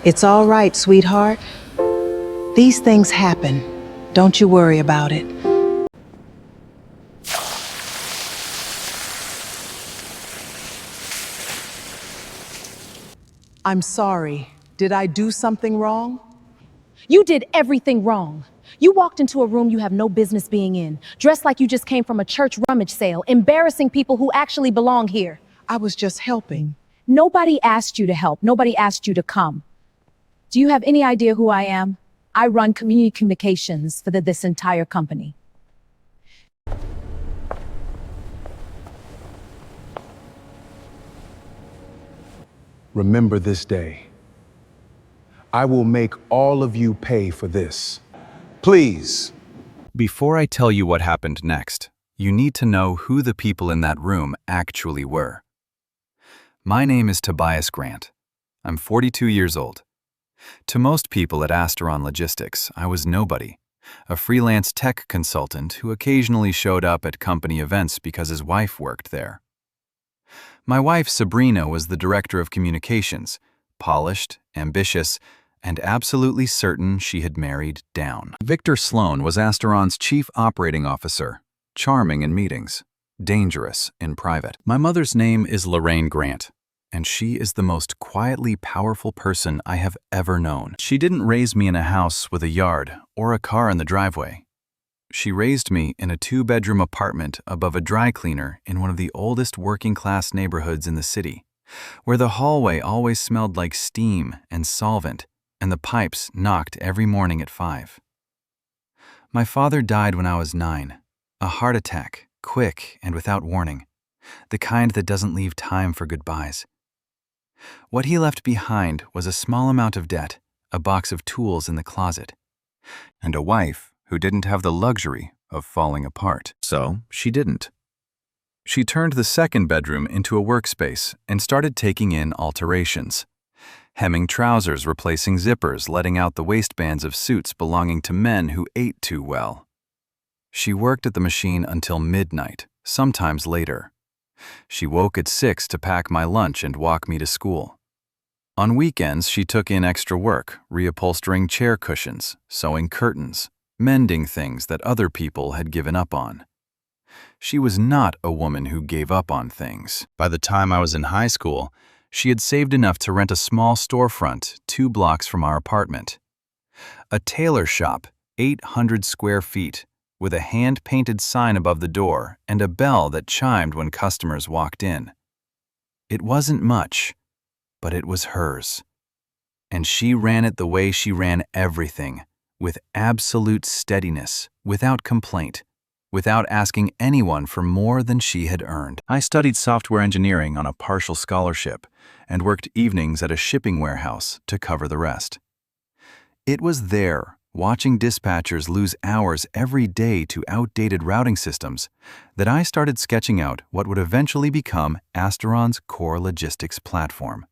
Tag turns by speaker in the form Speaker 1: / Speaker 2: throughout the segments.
Speaker 1: It's all right, sweetheart. These things happen. Don't you worry about it. I'm sorry. Did I do something wrong?
Speaker 2: You did everything wrong. You walked into a room you have no business being in, dressed like you just came from a church rummage sale, embarrassing people who actually belong here.
Speaker 1: I was just helping.
Speaker 2: Nobody asked you to help. Nobody asked you to come. Do you have any idea who I am? I run community communications for this entire company.
Speaker 3: Remember this day. I will make all of you pay for this. Please.
Speaker 4: Before I tell you what happened next, you need to know who the people in that room actually were. My name is Tobias Grant. I'm 42 years old. To most people at Asteron Logistics, I was nobody, a freelance tech consultant who occasionally showed up at company events because his wife worked there. My wife, Sabrina, was the director of communications, polished, ambitious, and absolutely certain she had married down. Victor Sloan was Asteron's chief operating officer, charming in meetings, dangerous in private. My mother's name is Lorraine Grant, and she is the most quietly powerful person I have ever known. She didn't raise me in a house with a yard or a car in the driveway. She raised me in a 2-bedroom apartment above a dry cleaner in one of the oldest working-class neighborhoods in the city, where the hallway always smelled like steam and solvent, and the pipes knocked every morning at 5. My father died when I was 9, a heart attack, quick and without warning, the kind that doesn't leave time for goodbyes. What he left behind was a small amount of debt, a box of tools in the closet, and a wife who didn't have the luxury of falling apart. So she didn't. She turned the second bedroom into a workspace and started taking in alterations. Hemming trousers, replacing zippers, letting out the waistbands of suits belonging to men who ate too well. She worked at the machine until midnight, sometimes later. She woke at 6 to pack my lunch and walk me to school. On weekends, she took in extra work, reupholstering chair cushions, sewing curtains, mending things that other people had given up on. She was not a woman who gave up on things. By the time I was in high school, she had saved enough to rent a small storefront 2 blocks from our apartment. A tailor shop, 800 square feet, with a hand-painted sign above the door and a bell that chimed when customers walked in. It wasn't much, but it was hers. And she ran it the way she ran everything, with absolute steadiness, without complaint, without asking anyone for more than she had earned. I studied software engineering on a partial scholarship and worked evenings at a shipping warehouse to cover the rest. It was there, watching dispatchers lose hours every day to outdated routing systems, that I started sketching out what would eventually become Asteron's core logistics platform.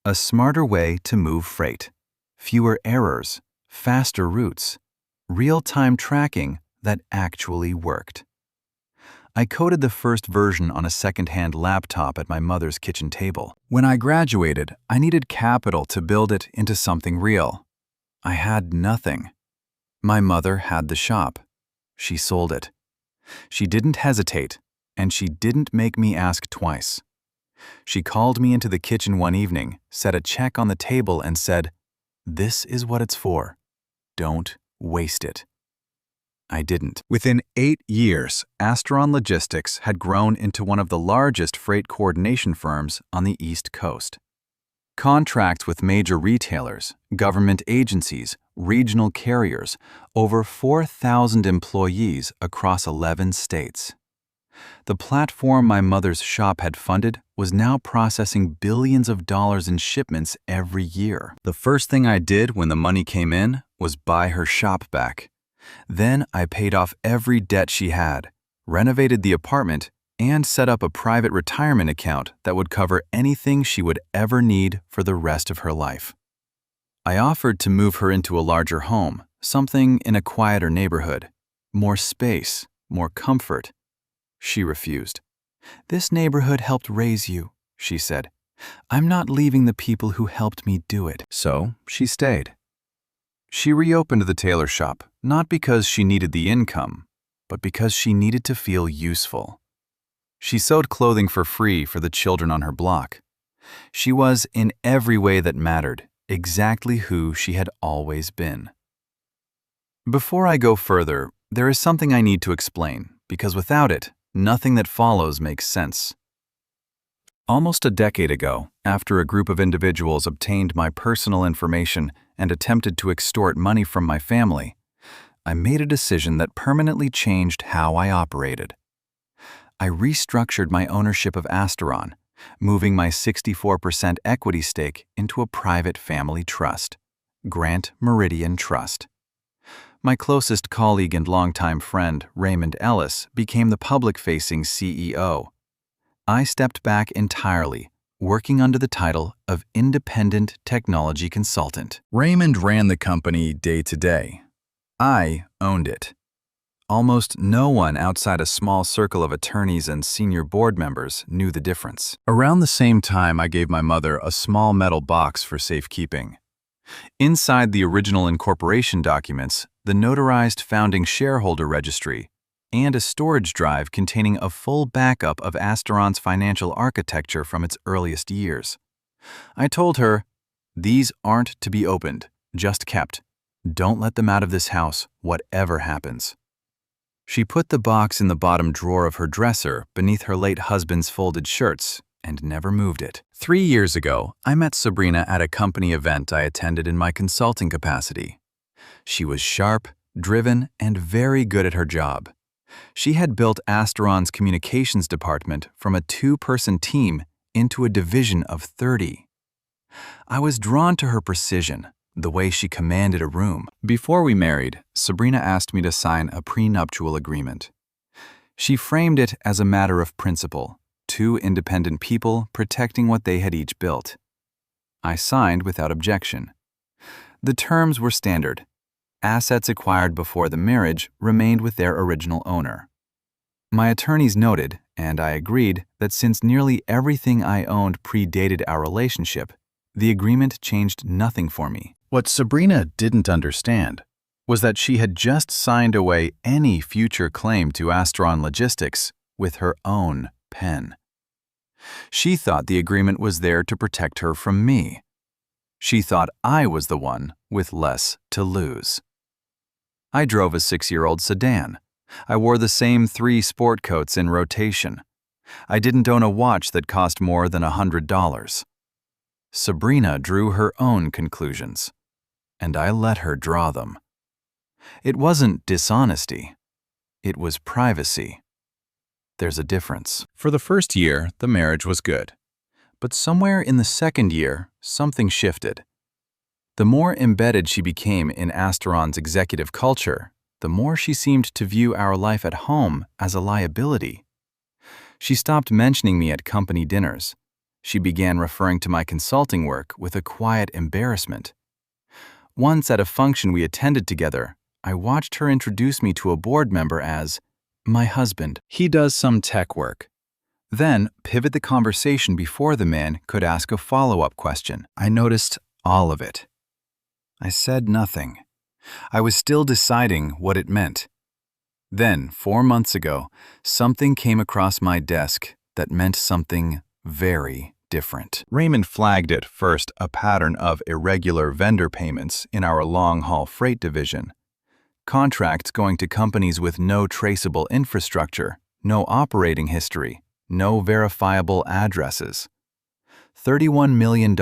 Speaker 4: A smarter way to move freight, fewer errors, faster routes, real-time tracking that actually worked. I coded the first version on a second-hand laptop at my mother's kitchen table. When I graduated, I needed capital to build it into something real. I had nothing. My mother had the shop. She sold it. She didn't hesitate, and she didn't make me ask twice. She called me into the kitchen one evening, set a check on the table, and said, "This is what it's for. Don't waste it." I didn't. Within 8 years, Asteron Logistics had grown into one of the largest freight coordination firms on the East Coast. Contracts with major retailers, government agencies, regional carriers, over 4,000 employees across 11 states. The platform my mother's shop had funded was now processing billions of dollars in shipments every year. The first thing I did when the money came in was buy her shop back. Then I paid off every debt she had, renovated the apartment, and set up a private retirement account that would cover anything she would ever need for the rest of her life. I offered to move her into a larger home, something in a quieter neighborhood, more space, more comfort. She refused. "This neighborhood helped raise you," she said. I'm not leaving the people who helped me do it. So she stayed. She reopened the tailor shop, not because she needed the income, but because she needed to feel useful. She sewed clothing for free for the children on her block. She was, in every way that mattered, exactly who she had always been. Before I go further, there is something I need to explain, because without it, nothing that follows makes sense. Almost a decade ago, after a group of individuals obtained my personal information and attempted to extort money from my family, I made a decision that permanently changed how I operated. I restructured my ownership of Asteron, moving my 64% equity stake into a private family trust, Grant Meridian Trust. My closest colleague and longtime friend, Raymond Ellis, became the public-facing CEO. I stepped back entirely, working under the title of Independent Technology Consultant. Raymond ran the company day to day. I owned it. Almost no one outside a small circle of attorneys and senior board members knew the difference. Around the same time, I gave my mother a small metal box for safekeeping. Inside the original incorporation documents, the notarized founding shareholder registry, and a storage drive containing a full backup of Asteron's financial architecture from its earliest years. I told her, "These aren't to be opened, just kept. Don't let them out of this house, whatever happens." She put the box in the bottom drawer of her dresser beneath her late husband's folded shirts and never moved it. 3 years ago, I met Sabrina at a company event I attended in my consulting capacity. She was sharp, driven, and very good at her job. She had built Asteron's communications department from a 2-person team into a division of 30. I was drawn to her precision, the way she commanded a room. Before we married, Sabrina asked me to sign a prenuptial agreement. She framed it as a matter of principle, 2 independent people protecting what they had each built. I signed without objection. The terms were standard. Assets acquired before the marriage remained with their original owner. My attorneys noted, and I agreed, that since nearly everything I owned predated our relationship, the agreement changed nothing for me. What Sabrina didn't understand was that she had just signed away any future claim to Asteron Logistics with her own pen. She thought the agreement was there to protect her from me. She thought I was the one with less to lose. I drove a 6-year-old sedan. I wore the same 3 sport coats in rotation. I didn't own a watch that cost more than $100. Sabrina drew her own conclusions, and I let her draw them. It wasn't dishonesty. It was privacy. There's a difference. For the first year, the marriage was good. But somewhere in the second year, something shifted. The more embedded she became in Asteron's executive culture, the more she seemed to view our life at home as a liability. She stopped mentioning me at company dinners. She began referring to my consulting work with a quiet embarrassment. Once at a function we attended together, I watched her introduce me to a board member as my husband. He does some tech work. Then pivot the conversation before the man could ask a follow-up question. I noticed all of it. I said nothing. I was still deciding what it meant. Then, 4 months ago, something came across my desk that meant something very different. Raymond flagged it first a pattern of irregular vendor payments in our long-haul freight division. Contracts going to companies with no traceable infrastructure, no operating history, no verifiable addresses. $31 million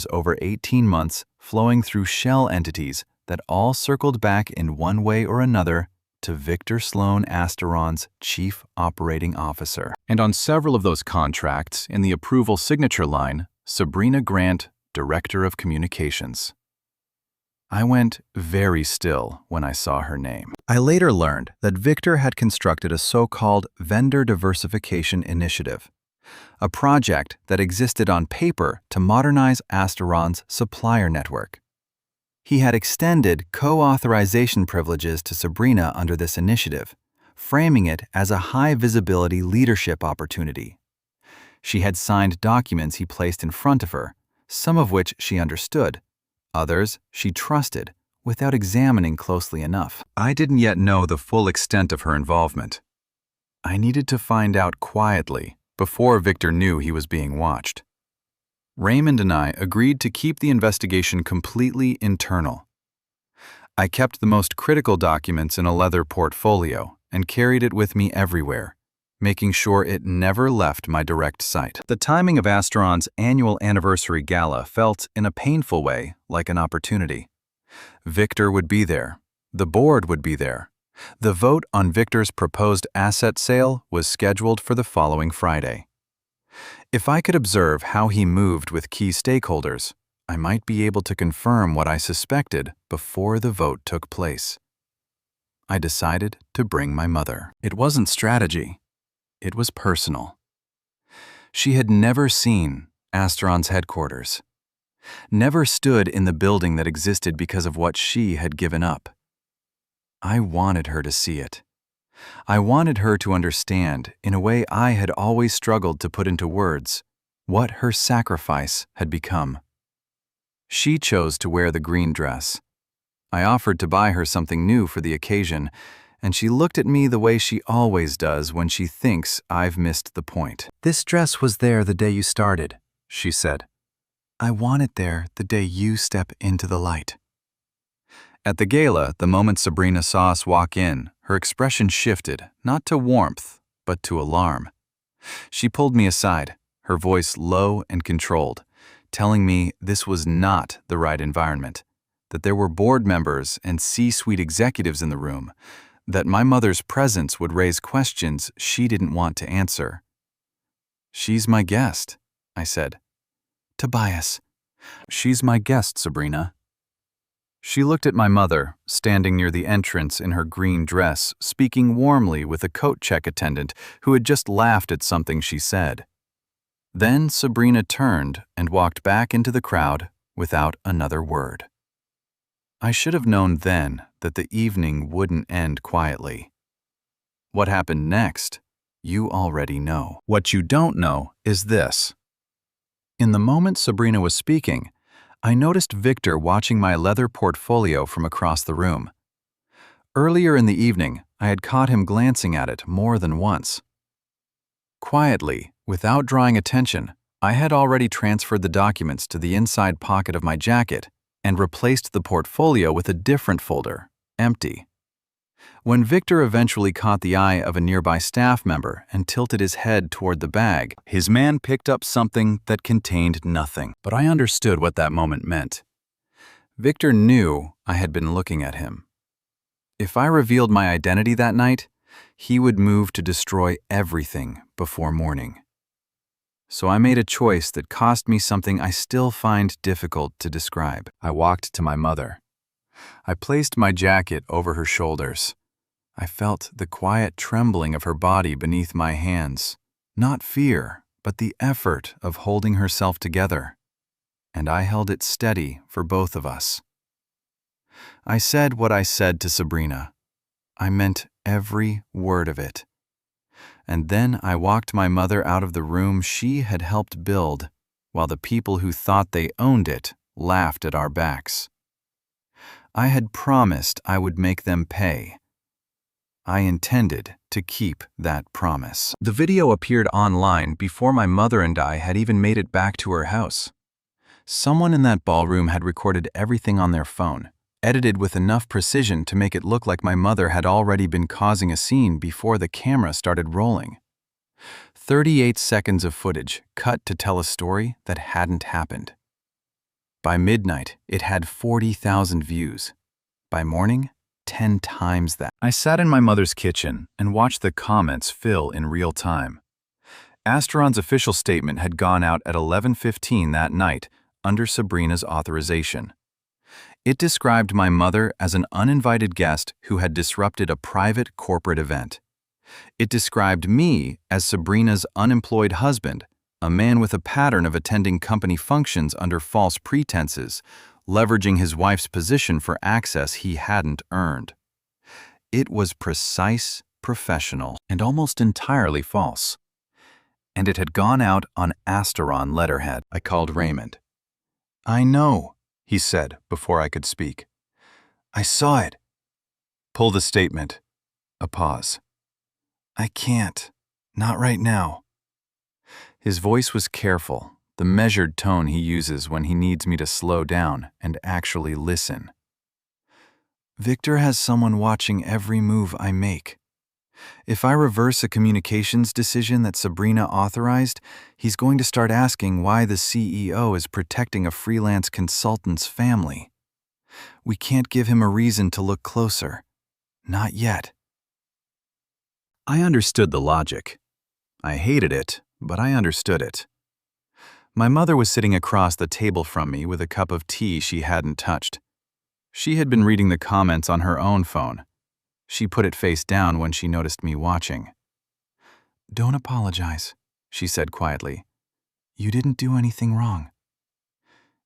Speaker 4: over 18 months flowing through shell entities that all circled back in one way or another to Victor Sloan Asteron's Chief Operating Officer. And on several of those contracts, in the approval signature line, Sabrina Grant, Director of Communications. I went very still when I saw her name. I later learned that Victor had constructed a so-called Vendor Diversification Initiative, a project that existed on paper to modernize Asteron's supplier network. He had extended co-authorization privileges to Sabrina under this initiative, framing it as a high-visibility leadership opportunity. She had signed documents he placed in front of her, some of which she understood, others she trusted without examining closely enough. I didn't yet know the full extent of her involvement. I needed to find out quietly before Victor knew he was being watched. Raymond and I agreed to keep the investigation completely internal. I kept the most critical documents in a leather portfolio and carried it with me everywhere, making sure it never left my direct sight. The timing of Asteron's annual anniversary gala felt, in a painful way, like an opportunity. Victor would be there. The board would be there. The vote on Victor's proposed asset sale was scheduled for the following Friday. If I could observe how he moved with key stakeholders, I might be able to confirm what I suspected before the vote took place. I decided to bring my mother. It wasn't strategy. It was personal. She had never seen Asteron's headquarters, never stood in the building that existed because of what she had given up. I wanted her to see it. I wanted her to understand, in a way I had always struggled to put into words, what her sacrifice had become. She chose to wear the green dress. I offered to buy her something new for the occasion, and she looked at me the way she always does when she thinks I've missed the point. "This dress was there the day you started," she said. "I want it there the day you step into the light." At the gala, the moment Sabrina saw us walk in, her expression shifted, not to warmth, but to alarm. She pulled me aside, her voice low and controlled, telling me this was not the right environment, that there were board members and C-suite executives in the room, that my mother's presence would raise questions she didn't want to answer. "She's my guest," I said. "Tobias." "She's my guest, Sabrina." She looked at my mother, standing near the entrance in her green dress, speaking warmly with a coat check attendant who had just laughed at something she said. Then Sabrina turned and walked back into the crowd without another word. I should have known then that the evening wouldn't end quietly. What happened next, you already know. What you don't know is this. In the moment Sabrina was speaking, I noticed Victor watching my leather portfolio from across the room. Earlier in the evening, I had caught him glancing at it more than once. Quietly, without drawing attention, I had already transferred the documents to the inside pocket of my jacket and replaced the portfolio with a different folder, empty. When Victor eventually caught the eye of a nearby staff member and tilted his head toward the bag, his man picked up something that contained nothing. But I understood what that moment meant. Victor knew I had been looking at him. If I revealed my identity that night, he would move to destroy everything before morning. So I made a choice that cost me something I still find difficult to describe. I walked to my mother. I placed my jacket over her shoulders. I felt the quiet trembling of her body beneath my hands, not fear, but the effort of holding herself together. And I held it steady for both of us. I said what I said to Sabrina. I meant every word of it. And then I walked my mother out of the room she had helped build, while the people who thought they owned it laughed at our backs. I had promised I would make them pay. I intended to keep that promise. The video appeared online before my mother and I had even made it back to her house. Someone in that ballroom had recorded everything on their phone, edited with enough precision to make it look like my mother had already been causing a scene before the camera started rolling. 38 seconds of footage cut to tell a story that hadn't happened. By midnight, it had 40,000 views. By morning, 10 times that. I sat in my mother's kitchen and watched the comments fill in real time. Asteron's official statement had gone out at 11:15 that night under Sabrina's authorization. It described my mother as an uninvited guest who had disrupted a private corporate event. It described me as Sabrina's unemployed husband, a man with a pattern of attending company functions under false pretenses, leveraging his wife's position for access he hadn't earned. It was precise, professional, and almost entirely false. and it had gone out on Asteron letterhead. I called Raymond. "I know," he said before I could speak. "I saw it." "Pull the statement." A pause. "I can't. Not right now." His voice was careful, the measured tone he uses when he needs me to slow down and actually listen. "Victor has someone watching every move I make. If I reverse a communications decision that Sabrina authorized, he's going to start asking why the CEO is protecting a freelance consultant's family. We can't give him a reason to look closer. Not yet." I understood the logic. I hated it, but I understood it. My mother was sitting across the table from me with a cup of tea she hadn't touched. She had been reading the comments on her own phone. She put it face down when she noticed me watching. "Don't apologize," she said quietly. "You didn't do anything wrong."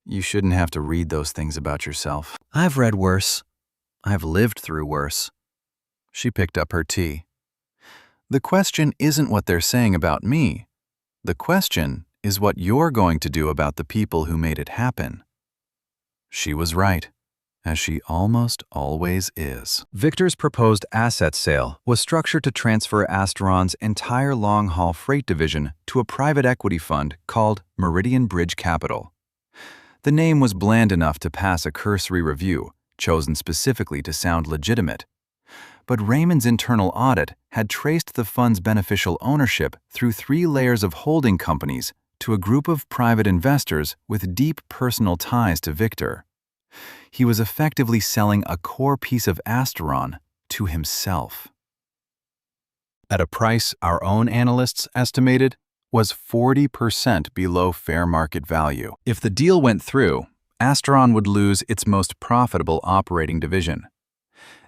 Speaker 4: "You shouldn't have to read those things about yourself. I've read worse. I've lived through worse." She picked up her tea. "The question isn't what they're saying about me. The question is what you're going to do about the people who made it happen." She was right, as she almost always is. Victor's proposed asset sale was structured to transfer Asteron's entire long-haul freight division to a private equity fund called Meridian Bridge Capital. The name was bland enough to pass a cursory review, chosen specifically to sound legitimate. But Raymond's internal audit had traced the fund's beneficial ownership through 3 layers of holding companies to a group of private investors with deep personal ties to Victor. He was effectively selling a core piece of Asteron to himself. At a price our own analysts estimated was 40% below fair market value. If the deal went through, Asteron would lose its most profitable operating division.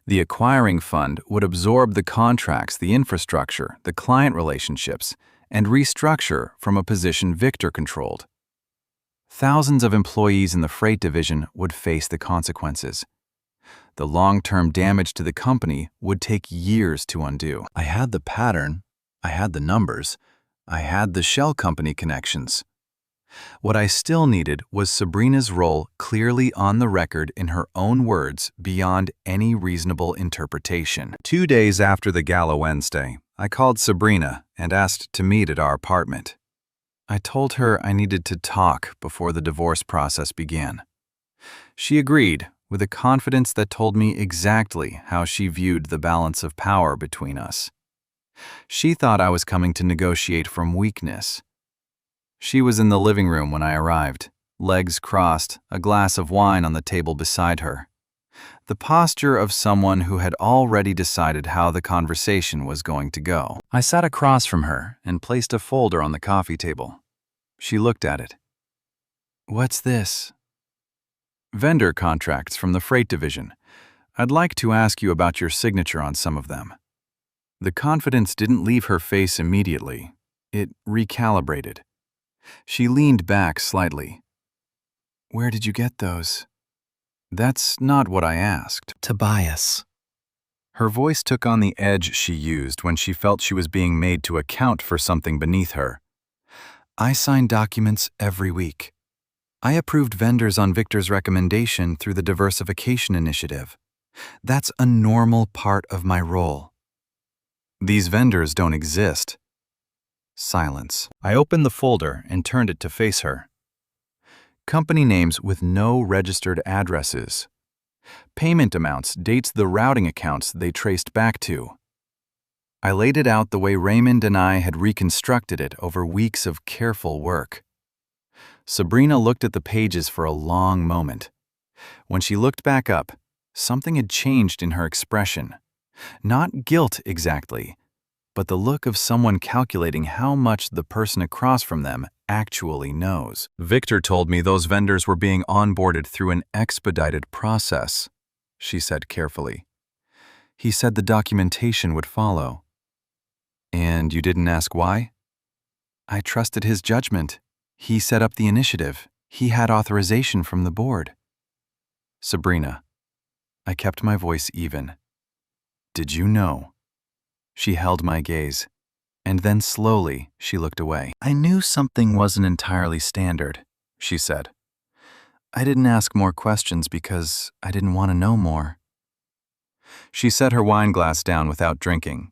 Speaker 4: The acquiring fund would absorb the contracts, the infrastructure, the client relationships, and restructure from a position Victor controlled. Thousands of employees in the freight division would face the consequences. The long-term damage to the company would take years to undo. I had the pattern, I had the numbers, I had the shell company connections. What I still needed was Sabrina's role clearly on the record in her own words beyond any reasonable interpretation. 2 days after the gala Wednesday, I called Sabrina and asked to meet at our apartment. I told her I needed to talk before the divorce process began. She agreed, with a confidence that told me exactly how she viewed the balance of power between us. She thought I was coming to negotiate from weakness. She was in the living room when I arrived, legs crossed, a glass of wine on the table beside her. The posture of someone who had already decided how the conversation was going to go. I sat across from her and placed a folder on the coffee table. She looked at it. "What's this?" "Vendor contracts from the freight division. I'd like to ask you about your signature on some of them." The confidence didn't leave her face immediately. It recalibrated. She leaned back slightly. "Where did you get those?" "That's not what I asked." "Tobias." Her voice took on the edge she used when she felt she was being made to account for something beneath her. "I sign documents every week. I approved vendors on Victor's recommendation through the diversification initiative. That's a normal part of my role." "These vendors don't exist." Silence. I opened the folder and turned it to face her. Company names with no registered addresses. Payment amounts dates the routing accounts they traced back to. I laid it out the way Raymond and I had reconstructed it over weeks of careful work. Sabrina looked at the pages for a long moment. When she looked back up, something had changed in her expression. Not guilt exactly, but the look of someone calculating how much the person across from them actually knows. "Victor told me those vendors were being onboarded through an expedited process," she said carefully. "He said the documentation would follow." "And you didn't ask why?" "I trusted his judgment. He set up the initiative. He had authorization from the board." "Sabrina," I kept my voice even. "Did you know?" She held my gaze. And then slowly, she looked away. "I knew something wasn't entirely standard," she said. "I didn't ask more questions because I didn't want to know more." She set her wine glass down without drinking.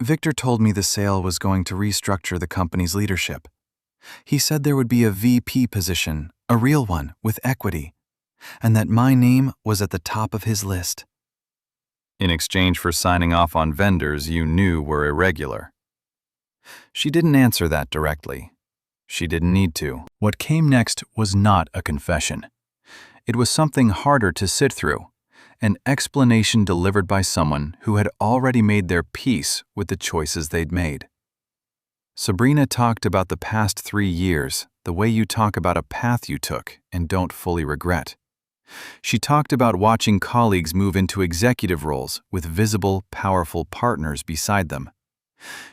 Speaker 4: "Victor told me the sale was going to restructure the company's leadership. He said there would be a VP position, a real one, with equity, and that my name was at the top of his list." "In exchange for signing off on vendors you knew were irregular." She didn't answer that directly. She didn't need to. What came next was not a confession. It was something harder to sit through, an explanation delivered by someone who had already made their peace with the choices they'd made. Sabrina talked about the past 3 years, the way you talk about a path you took and don't fully regret. She talked about watching colleagues move into executive roles with visible, powerful partners beside them.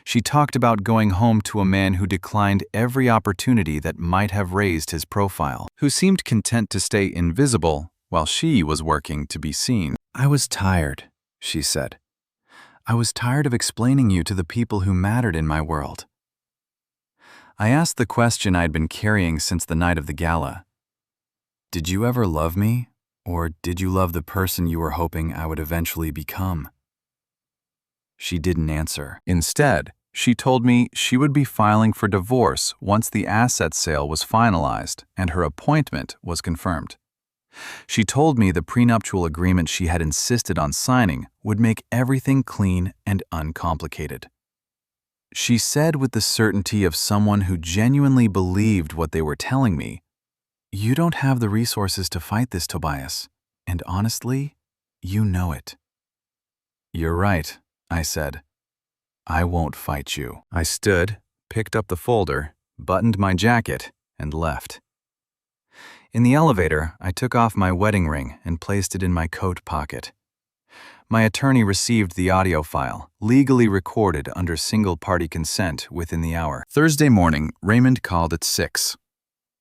Speaker 4: She talked about going home to a man who declined every opportunity that might have raised his profile, who seemed content to stay invisible while she was working to be seen. "I was tired," she said. "I was tired of explaining you to the people who mattered in my world." I asked the question I'd been carrying since the night of the gala. "Did you ever love me, or did you love the person you were hoping I would eventually become?" She didn't answer. Instead, she told me she would be filing for divorce once the asset sale was finalized and her appointment was confirmed. She told me the prenuptial agreement she had insisted on signing would make everything clean and uncomplicated. She said with the certainty of someone who genuinely believed what they were telling me, "You don't have the resources to fight this, Tobias, and honestly, you know it." "You're right," I said. "I won't fight you." I stood, picked up the folder, buttoned my jacket, and left. In the elevator, I took off my wedding ring and placed it in my coat pocket. My attorney received the audio file, legally recorded under single-party consent within the hour. Thursday morning, Raymond called at 6.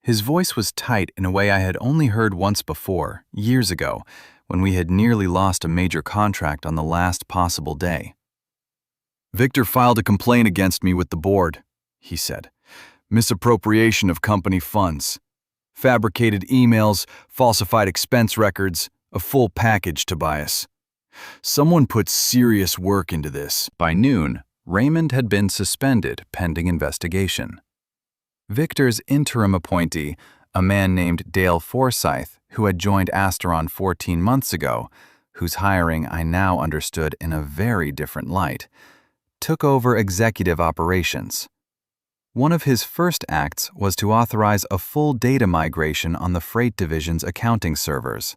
Speaker 4: His voice was tight in a way I had only heard once before, years ago, when we had nearly lost a major contract on the last possible day. "Victor filed a complaint against me with the board," he said. "Misappropriation of company funds. Fabricated emails, falsified expense records, a full package, Tobias. Someone put serious work into this." By noon, Raymond had been suspended pending investigation. Victor's interim appointee, a man named Dale Forsyth, who had joined Asteron 14 months ago, whose hiring I now understood in a very different light, took over executive operations. One of his first acts was to authorize a full data migration on the freight division's accounting servers.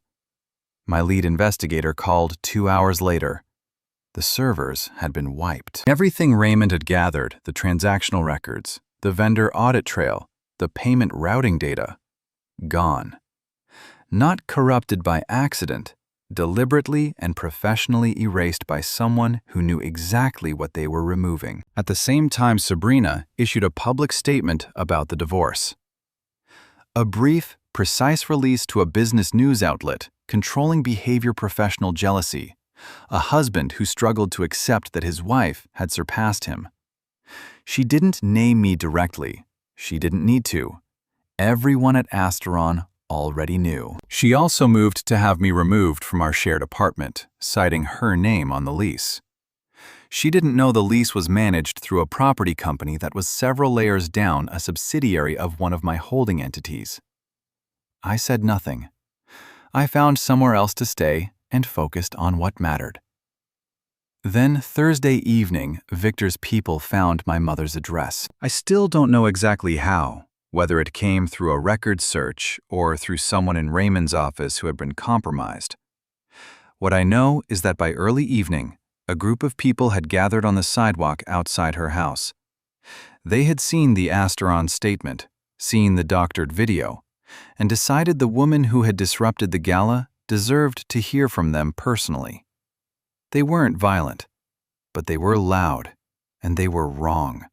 Speaker 4: My lead investigator called 2 hours later. The servers had been wiped. Everything Raymond had gathered, the transactional records, the vendor audit trail, the payment routing data, gone. Not corrupted by accident, deliberately and professionally erased by someone who knew exactly what they were removing. At the same time, Sabrina issued a public statement about the divorce. A brief, precise release to a business news outlet controlling behavior professional jealousy, a husband who struggled to accept that his wife had surpassed him. She didn't name me directly. She didn't need to. Everyone at Asteron already knew. She also moved to have me removed from our shared apartment, citing her name on the lease. She didn't know the lease was managed through a property company that was several layers down a subsidiary of one of my holding entities. I said nothing. I found somewhere else to stay and focused on what mattered. Then Thursday evening, Victor's people found my mother's address. I still don't know exactly how, whether it came through a record search or through someone in Raymond's office who had been compromised. What I know is that by early evening, a group of people had gathered on the sidewalk outside her house. They had seen the Asteron statement, seen the doctored video, and decided the woman who had disrupted the gala deserved to hear from them personally. They weren't violent, but they were loud, and they were wrong.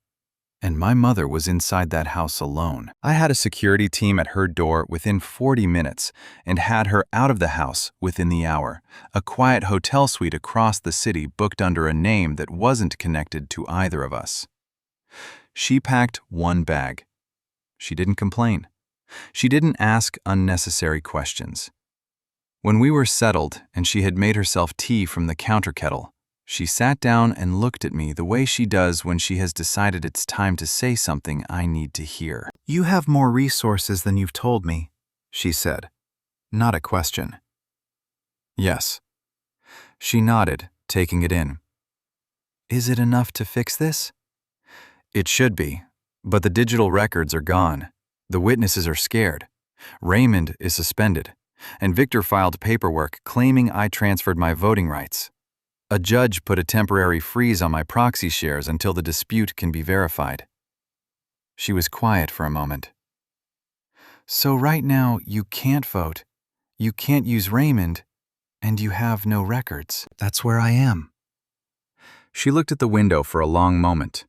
Speaker 4: And my mother was inside that house alone. I had a security team at her door within 40 minutes and had her out of the house within the hour, a quiet hotel suite across the city booked under a name that wasn't connected to either of us. She packed one bag. She didn't complain. She didn't ask unnecessary questions. When we were settled and she had made herself tea from the counter kettle, she sat down and looked at me the way she does when she has decided it's time to say something I need to hear. "You have more resources than you've told me," she said, not a question. "Yes." She nodded, taking it in. "Is it enough to fix this?" "It should be, but the digital records are gone. The witnesses are scared. Raymond is suspended, and Victor filed paperwork claiming I transferred my voting rights. A judge put a temporary freeze on my proxy shares until the dispute can be verified." She was quiet for a moment. "So right now you can't vote, you can't use Raymond, and you have no records." "That's where I am." She looked at the window for a long moment.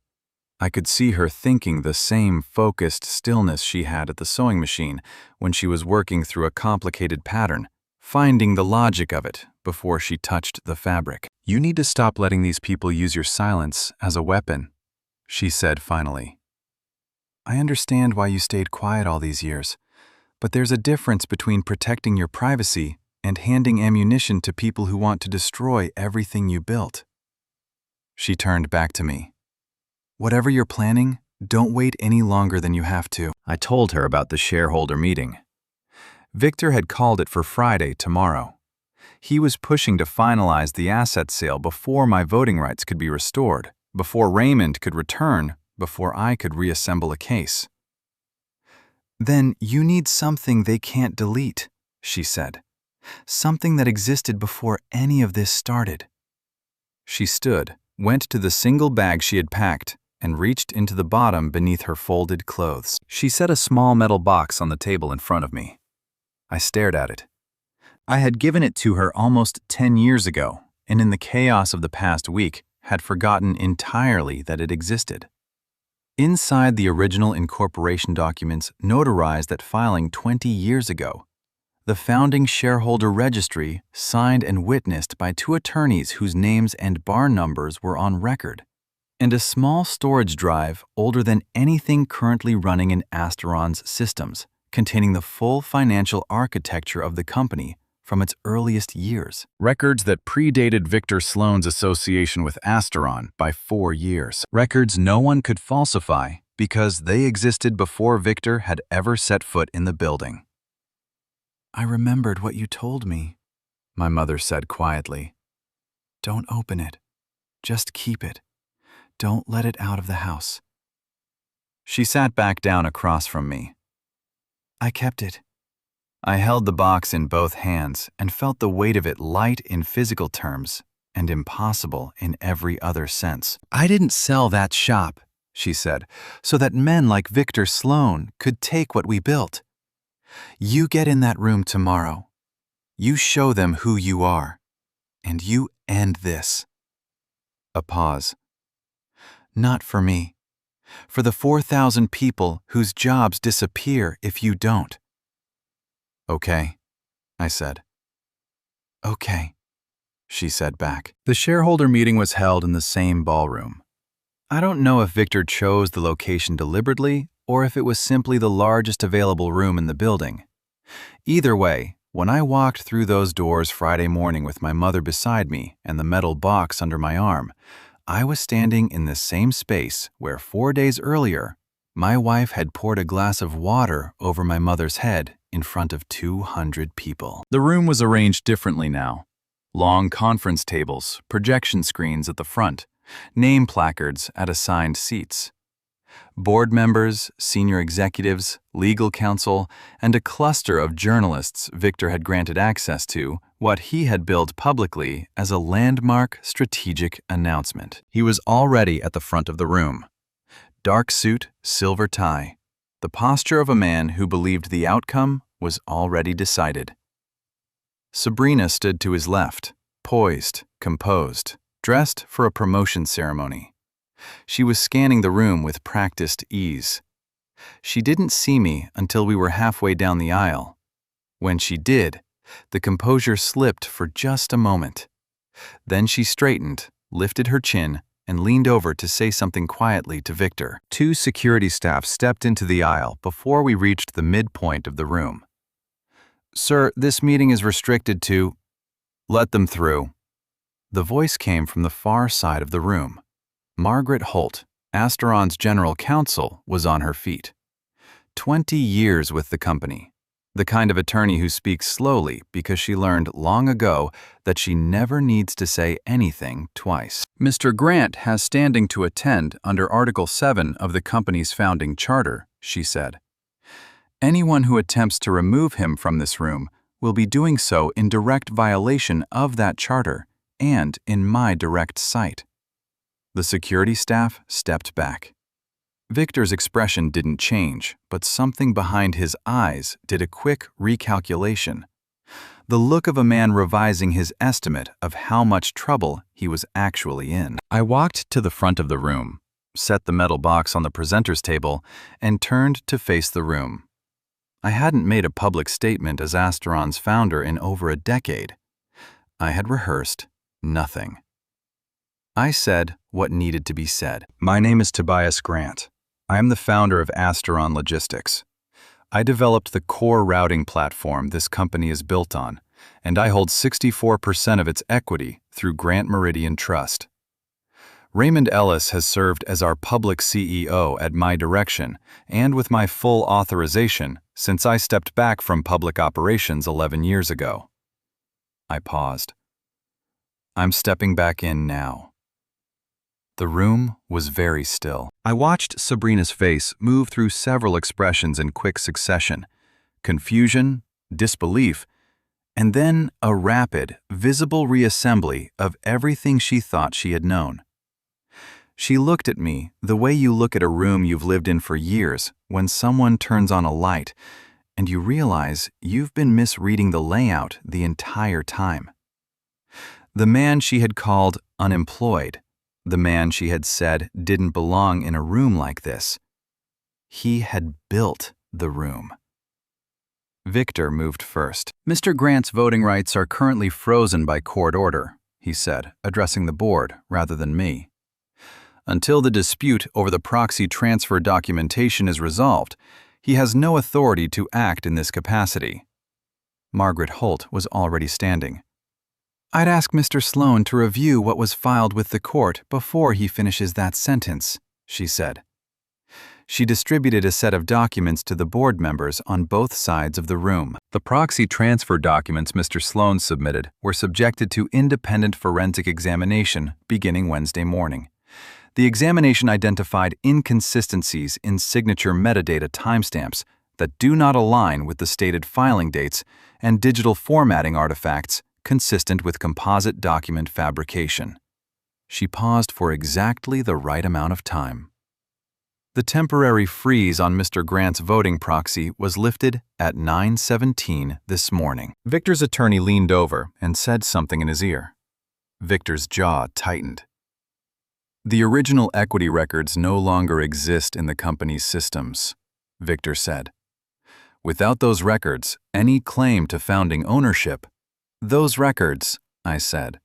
Speaker 4: I could see her thinking the same focused stillness she had at the sewing machine when she was working through a complicated pattern, finding the logic of it before she touched the fabric. "You need to stop letting these people use your silence as a weapon," she said finally. "I understand why you stayed quiet all these years, but there's a difference between protecting your privacy and handing ammunition to people who want to destroy everything you built." She turned back to me. "Whatever you're planning, don't wait any longer than you have to." I told her about the shareholder meeting. Victor had called it for Friday tomorrow. He was pushing to finalize the asset sale before my voting rights could be restored, before Raymond could return, before I could reassemble a case. "Then you need something they can't delete," she said. "Something that existed before any of this started." She stood, went to the single bag she had packed, and reached into the bottom beneath her folded clothes. She set a small metal box on the table in front of me. I stared at it. I had given it to her almost 10 years ago, and in the chaos of the past week, had forgotten entirely that it existed. Inside the original incorporation documents notarized at filing 20 years ago, the founding shareholder registry signed and witnessed by 2 attorneys whose names and bar numbers were on record, and a small storage drive older than anything currently running in Asteron's systems, containing the full financial architecture of the company from its earliest years. Records that predated Victor Sloan's association with Asteron by 4 years. Records no one could falsify because they existed before Victor had ever set foot in the building. "I remembered what you told me," my mother said quietly. "Don't open it. Just keep it. Don't let it out of the house." She sat back down across from me. "I kept it." I held the box in both hands and felt the weight of it light in physical terms and impossible in every other sense. "I didn't sell that shop," she said, "so that men like Victor Sloan could take what we built. You get in that room tomorrow. You show them who you are, and you end this." A pause. "Not for me. For the 4,000 people whose jobs disappear if you don't." "Okay," I said. "Okay," she said back. The shareholder meeting was held in the same ballroom. I don't know if Victor chose the location deliberately or if it was simply the largest available room in the building. Either way, when I walked through those doors Friday morning with my mother beside me and the metal box under my arm, I was standing in the same space where 4 days earlier, my wife had poured a glass of water over my mother's head in front of 200 people. The room was arranged differently now. Long conference tables, projection screens at the front, name placards at assigned seats. Board members, senior executives, legal counsel, and a cluster of journalists Victor had granted access to what he had billed publicly as a landmark strategic announcement. He was already at the front of the room. Dark suit, silver tie, the posture of a man who believed the outcome was already decided. Sabrina stood to his left, poised, composed, dressed for a promotion ceremony. She was scanning the room with practiced ease. She didn't see me until we were halfway down the aisle. When she did, the composure slipped for just a moment. Then she straightened, lifted her chin, and leaned over to say something quietly to Victor. 2 security staff stepped into the aisle before we reached the midpoint of the room. "Sir, this meeting is restricted to—" "Let them through." The voice came from the far side of the room. Margaret Holt, Asteron's general counsel, was on her feet. 20 years with the company. The kind of attorney who speaks slowly because she learned long ago that she never needs to say anything twice. "Mr. Grant has standing to attend under Article 7 of the company's founding charter," she said. "Anyone who attempts to remove him from this room will be doing so in direct violation of that charter and in my direct sight." The security staff stepped back. Victor's expression didn't change, but something behind his eyes did a quick recalculation. The look of a man revising his estimate of how much trouble he was actually in. I walked to the front of the room, set the metal box on the presenter's table, and turned to face the room. I hadn't made a public statement as Asteron's founder in over a decade. I had rehearsed nothing. I said what needed to be said. "My name is Tobias Grant. I am the founder of Asteron Logistics. I developed the core routing platform this company is built on, and I hold 64% of its equity through Grant Meridian Trust. Raymond Ellis has served as our public CEO at my direction and with my full authorization since I stepped back from public operations 11 years ago." I paused. "I'm stepping back in now." The room was very still. I watched Sabrina's face move through several expressions in quick succession: confusion, disbelief, and then a rapid, visible reassembly of everything she thought she had known. She looked at me the way you look at a room you've lived in for years when someone turns on a light and you realize you've been misreading the layout the entire time. The man she had called unemployed, the man she had said didn't belong in a room like this. He had built the room. Victor moved first. "Mr. Grant's voting rights are currently frozen by court order," he said, addressing the board rather than me. "Until the dispute over the proxy transfer documentation is resolved, he has no authority to act in this capacity." Margaret Holt was already standing. "I'd ask Mr. Sloan to review what was filed with the court before he finishes that sentence," she said. She distributed a set of documents to the board members on both sides of the room. The proxy transfer documents Mr. Sloan submitted were subjected to independent forensic examination beginning Wednesday morning. The examination identified inconsistencies in signature metadata timestamps that do not align with the stated filing dates and digital formatting artifacts consistent with composite document fabrication. She paused for exactly the right amount of time. The temporary freeze on Mr. Grant's voting proxy was lifted at 9:17 this morning. Victor's attorney leaned over and said something in his ear. Victor's jaw tightened. "The original equity records no longer exist in the company's systems," Victor said. "Without those records, any claim to founding ownership—" "Those records," I said,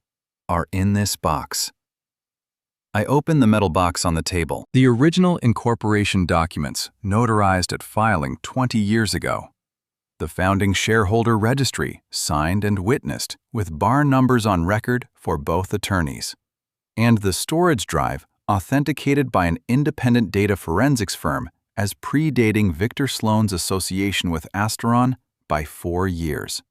Speaker 4: "are in this box." I opened the metal box on the table. The original incorporation documents, notarized at filing 20 years ago. The founding shareholder registry, signed and witnessed, with bar numbers on record for both attorneys. And the storage drive, authenticated by an independent data forensics firm as predating Victor Sloan's association with Asteron by 4 years.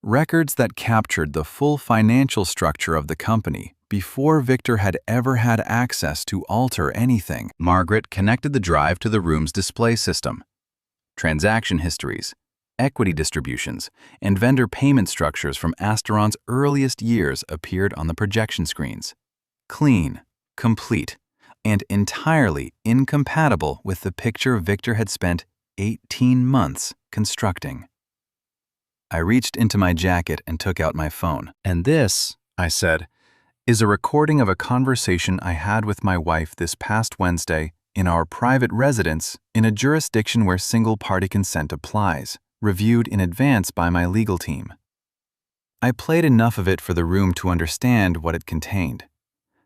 Speaker 4: Records that captured the full financial structure of the company before Victor had ever had access to alter anything. Margaret connected the drive to the room's display system. Transaction histories, equity distributions, and vendor payment structures from Asteron's earliest years appeared on the projection screens. Clean, complete, and entirely incompatible with the picture Victor had spent 18 months constructing. I reached into my jacket and took out my phone. "And this," I said, is a recording of a conversation I had with my wife this past Wednesday in our private residence in a jurisdiction where single-party consent applies, reviewed in advance by my legal team. I played enough of it for the room to understand what it contained.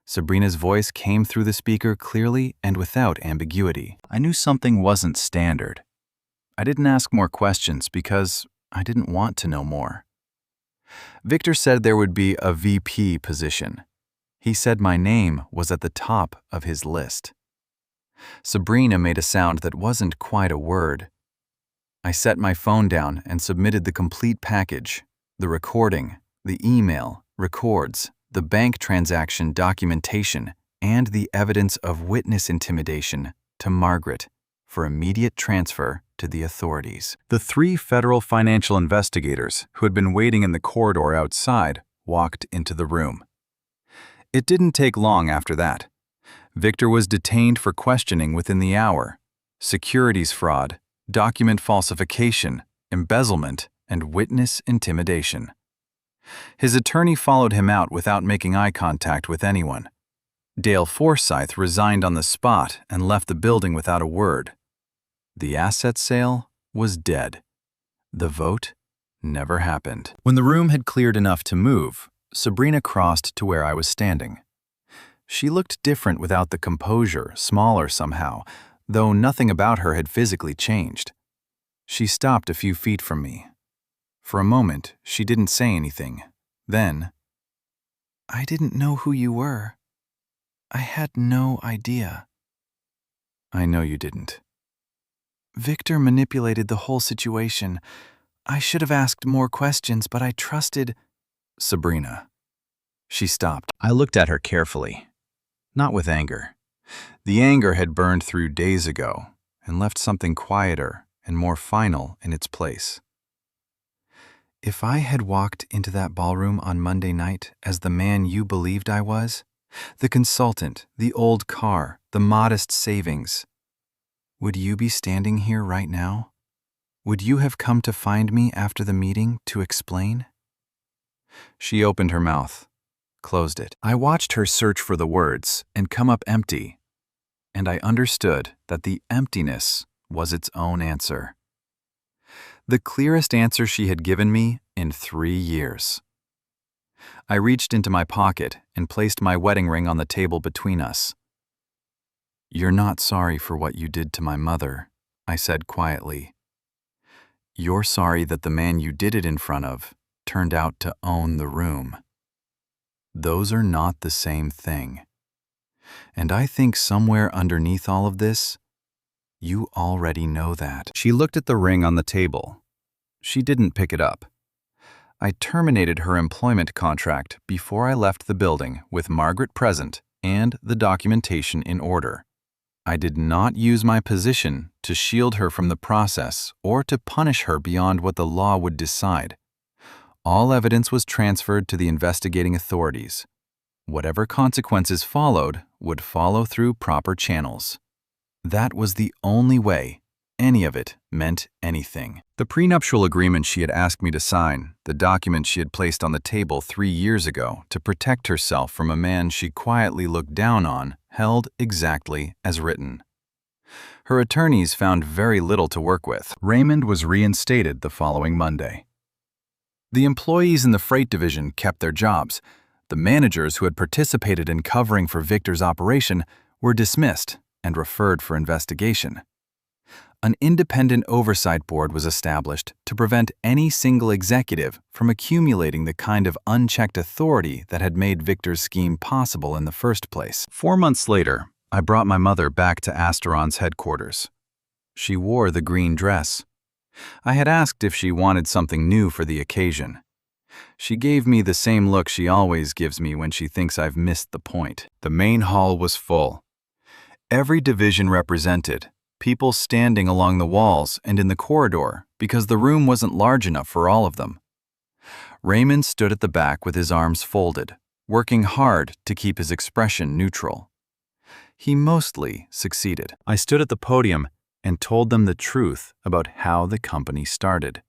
Speaker 4: Sabrina's voice came through the speaker clearly and without ambiguity. I knew something wasn't standard. I didn't ask more questions because I didn't want to know more. Victor said there would be a VP position. He said my name was at the top of his list. Sabrina made a sound that wasn't quite a word. I set my phone down and submitted the complete package, the recording, the email, records, the bank transaction documentation, and the evidence of witness intimidation to Margaret for immediate transfer to the authorities. The 3 federal financial investigators who had been waiting in the corridor outside walked into the room. It didn't take long after that. Victor was detained for questioning within the hour: securities fraud, document falsification, embezzlement, and witness intimidation. His attorney followed him out without making eye contact with anyone. Dale Forsyth resigned on the spot and left the building without a word. The asset sale was dead. The vote never happened. When the room had cleared enough to move, Sabrina crossed to where I was standing. She looked different without the composure, smaller somehow, though nothing about her had physically changed. She stopped a few feet from me. For a moment, she didn't say anything. Then, "I didn't know who you were. I had no idea." "I know you didn't." "Victor manipulated the whole situation. I should have asked more questions, but I trusted—" "Sabrina." She stopped. I looked at her carefully, not with anger. The anger had burned through days ago and left something quieter and more final in its place. "If I had walked into that ballroom on Monday night as the man you believed I was, the consultant, the old car, the modest savings, would you be standing here right now? Would you have come to find me after the meeting to explain?" She opened her mouth, closed it. I watched her search for the words and come up empty, and I understood that the emptiness was its own answer. The clearest answer she had given me in 3 years. I reached into my pocket and placed my wedding ring on the table between us. "You're not sorry for what you did to my mother," I said quietly. "You're sorry that the man you did it in front of turned out to own the room. Those are not the same thing. And I think somewhere underneath all of this, you already know that." She looked at the ring on the table. She didn't pick it up. I terminated her employment contract before I left the building with Margaret present and the documentation in order. I did not use my position to shield her from the process or to punish her beyond what the law would decide. All evidence was transferred to the investigating authorities. Whatever consequences followed would follow through proper channels. That was the only way any of it meant anything. The prenuptial agreement she had asked me to sign, the document she had placed on the table 3 years ago to protect herself from a man she quietly looked down on, held exactly as written. Her attorneys found very little to work with. Raymond was reinstated the following Monday. The employees in the freight division kept their jobs. The managers who had participated in covering for Victor's operation were dismissed and referred for investigation. An independent oversight board was established to prevent any single executive from accumulating the kind of unchecked authority that had made Victor's scheme possible in the first place. 4 months later, I brought my mother back to Asteron's headquarters. She wore the green dress. I had asked if she wanted something new for the occasion. She gave me the same look she always gives me when she thinks I've missed the point. The main hall was full. Every division represented, people standing along the walls and in the corridor because the room wasn't large enough for all of them. Raymond stood at the back with his arms folded, working hard to keep his expression neutral. He mostly succeeded. I stood at the podium and told them the truth about how the company started.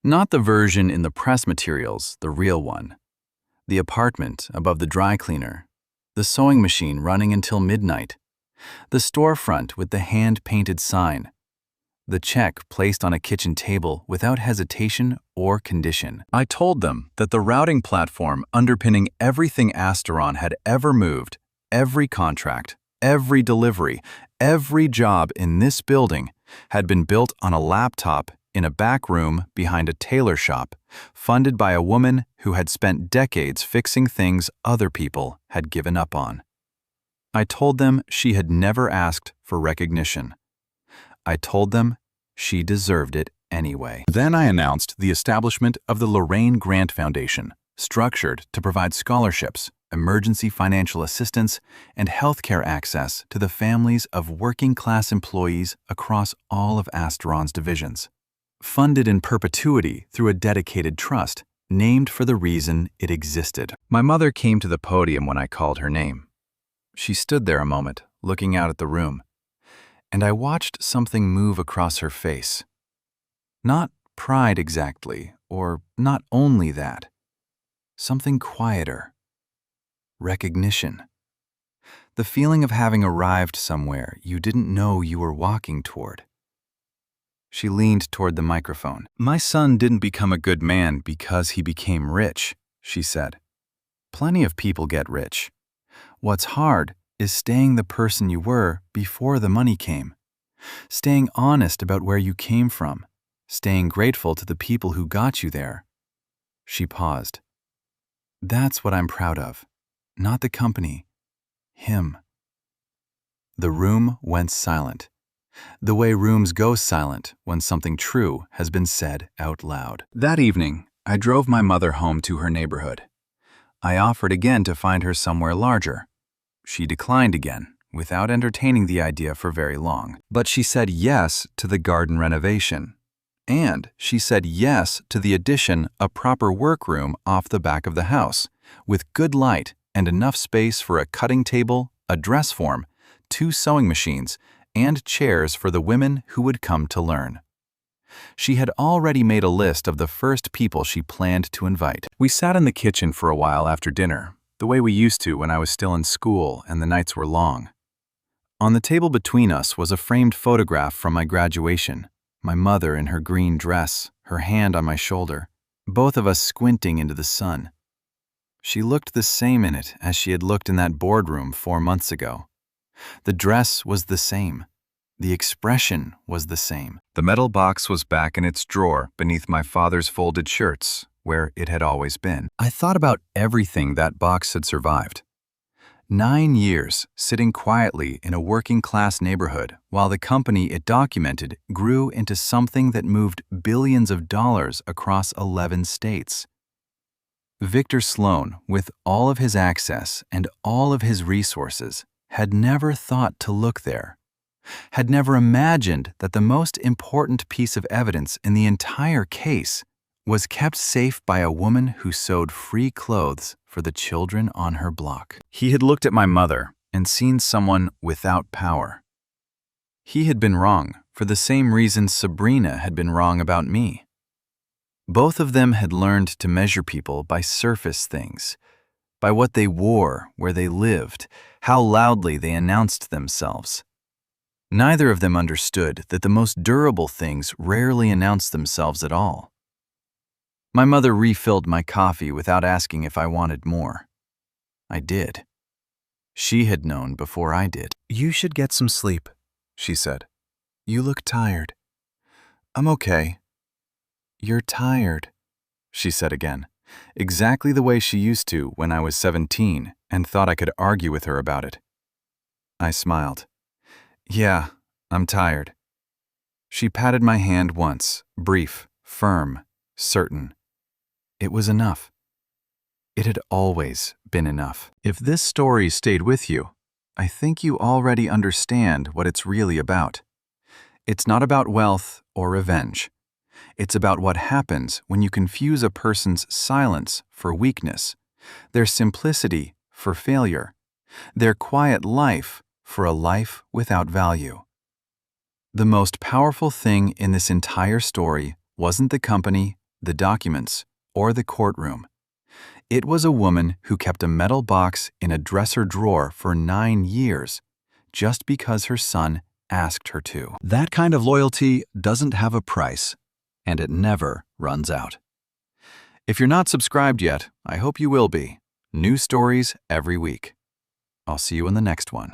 Speaker 4: Not the version in the press materials, the real one. The apartment above the dry cleaner, the sewing machine running until midnight, the storefront with the hand-painted sign, the check placed on a kitchen table without hesitation or condition. I told them that the routing platform underpinning everything Asteron had ever moved, every contract, every delivery, every job in this building had been built on a laptop in a back room behind a tailor shop, funded by a woman who had spent decades fixing things other people had given up on. I told them she had never asked for recognition. I told them she deserved it anyway. Then I announced the establishment of the Lorraine Grant Foundation, structured to provide scholarships, emergency financial assistance, and healthcare access to the families of working-class employees across all of Asteron's divisions. Funded in perpetuity through a dedicated trust, named for the reason it existed. My mother came to the podium when I called her name. She stood there a moment, looking out at the room, and I watched something move across her face. Not pride exactly, or not only that. Something quieter. Recognition. The feeling of having arrived somewhere you didn't know you were walking toward. She leaned toward the microphone. "My son didn't become a good man because he became rich," she said. "Plenty of people get rich. What's hard is staying the person you were before the money came. Staying honest about where you came from. Staying grateful to the people who got you there." She paused. "That's what I'm proud of. Not the company. Him." The room went silent. The way rooms go silent when something true has been said out loud. That evening, I drove my mother home to her neighborhood. I offered again to find her somewhere larger. She declined again, without entertaining the idea for very long. But she said yes to the garden renovation. And she said yes to the addition of a proper workroom off the back of the house, with good light and enough space for a cutting table, a dress form, 2 sewing machines, and chairs for the women who would come to learn. She had already made a list of the first people she planned to invite. We sat in the kitchen for a while after dinner, the way we used to when I was still in school and the nights were long. On the table between us was a framed photograph from my graduation, my mother in her green dress, her hand on my shoulder, both of us squinting into the sun. She looked the same in it as she had looked in that boardroom 4 months ago. The dress was the same. The expression was the same. The metal box was back in its drawer beneath my father's folded shirts, where it had always been. I thought about everything that box had survived. 9 years sitting quietly in a working-class neighborhood while the company it documented grew into something that moved billions of dollars across 11 states. Victor Sloan, with all of his access and all of his resources, had never thought to look there, had never imagined that the most important piece of evidence in the entire case was kept safe by a woman who sewed free clothes for the children on her block. He had looked at my mother and seen someone without power. He had been wrong for the same reason Sabrina had been wrong about me. Both of them had learned to measure people by surface things, by what they wore, where they lived, how loudly they announced themselves. Neither of them understood that the most durable things rarely announce themselves at all. My mother refilled my coffee without asking if I wanted more. I did. She had known before I did. "You should get some sleep," she said. "You look tired." "I'm okay." "You're tired," she said again, exactly the way she used to when I was 17 and thought I could argue with her about it. I smiled. "Yeah, I'm tired." She patted my hand once, brief, firm, certain. It was enough. It had always been enough. If this story stayed with you, I think you already understand what it's really about. It's not about wealth or revenge. It's about what happens when you confuse a person's silence for weakness, their simplicity for failure, their quiet life for a life without value. The most powerful thing in this entire story wasn't the company, the documents, or the courtroom. It was a woman who kept a metal box in a dresser drawer for 9 years, just because her son asked her to. That kind of loyalty doesn't have a price, and it never runs out. If you're not subscribed yet, I hope you will be. New stories every week. I'll see you in the next one.